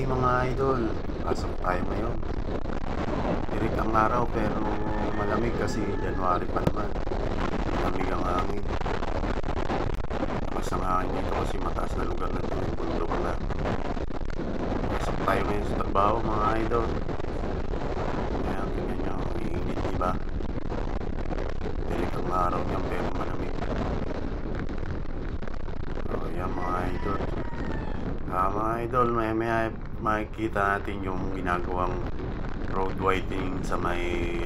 mga idol, pasok tayo ngayon. Tirik ang araw pero malamig kasi January pa naman. Malamig ang hangin. Lakas ang hangin dito kasi mataas na lugar na ito, yung bundok na. Pasok tayo ngayon sa trabaho mga idol. Kaya tingnan nyo, iinit diba? Tirik ang araw niyan pero malamig. So yan mga idol. Mga idol, may makikita natin yung ginagawang road widening sa may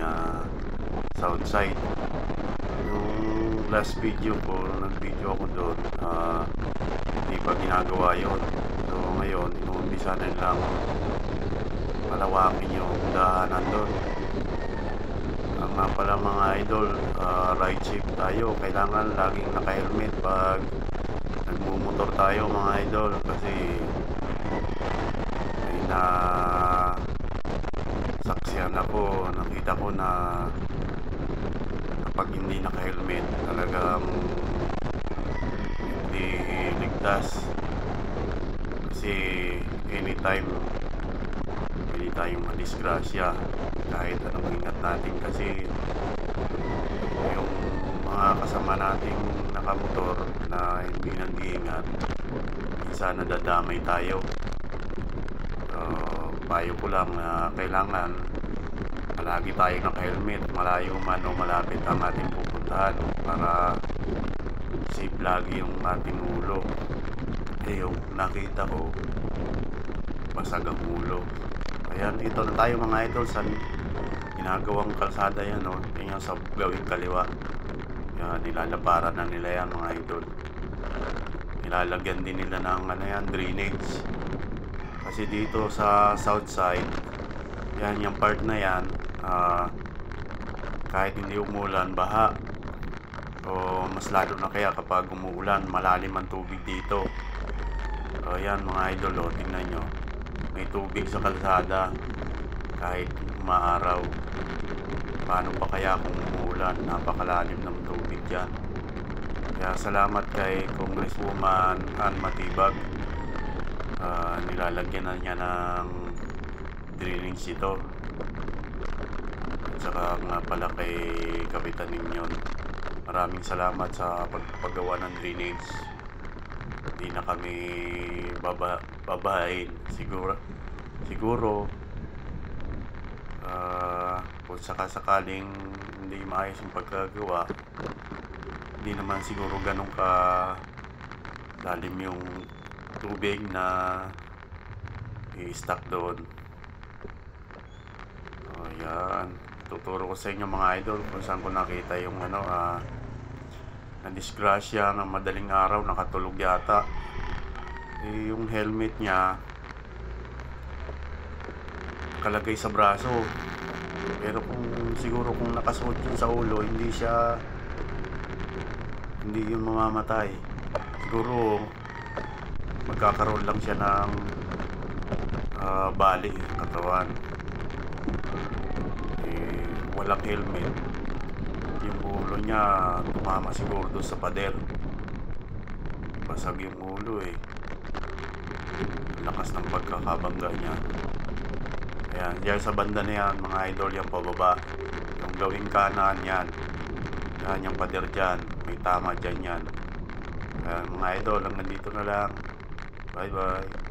south side. Yung last video ko, nag-video ako doon, hindi pa ginagawa yun. So ngayon, inuumpisa na lang palawakin yung daanan doon. Nga pala mga idol, ride safe tayo. Kailangan laging naka-helmet pag nagmumotor tayo mga idol, kasi may saksiyan ako, nakita ko na kapag hindi naka-helmet talagang hindi ligtas, kasi anytime pwede tayong madisgrasya kahit anong ingat natin, kasi yung mga kasama nating nakamotor na hindi nag-iingat, minsan nadadamay tayo. Payo ko lang na kailangan palagi tayong naka-helmet, malayo man o malapit ang ating pupuntahan, para safe lagi yung ating ulo. Yung nakita ko, basag ang ulo. Ayan, ito na tayo mga idol sa ginagawang kalsada yan, no? Yan sa gawing kaliwa. Yan, nilalaparan na nila yan mga idol. Nilalagyan din nila ng drainage. Kasi dito sa south side, yan, yung part na yan, kahit hindi umulan, baha. O mas lalo na kaya kapag umuulan, malalim ang tubig dito. Yan mga idol, tingnan nyo, may tubig sa kalsada kahit maaraw. Paano pa kaya kung umuulan? Napakalalim ng tubig dyan. Kaya salamat kay Congresswoman Ann Matibag, nilalagyan na niya ng drainage ito. At saka nga pala kay Kapitan Ninyon, maraming salamat sa pagpagawa ng drainage. Hindi na kami babahain. Siguro kung sakasakaling hindi maayos yung pagkagawa, hindi naman siguro ganun ka lalim yung tubig na i-stack doon. Yan, tuturo ko sa inyo mga idol kung saan ko nakita yung na disgrasya ng madaling araw, nakatulog yata. Yung helmet niya kalagay sa braso, pero siguro kung nakasuot yun sa ulo, hindi yun mamamatay. Siguro magkakaroon lang siya ng bali katawan. Walang helmet, yung ulo niya tumama siguro doon sa pader, basag yung ulo. Lakas ng pagkakabangga niya. Ayan, dyan sa banda na yan mga idol, yung pababa, yung gawing kanan yan, yung pader dyan, may tama dyan yan. Ayan mga idol, hanggang dito na lang. Bye bye.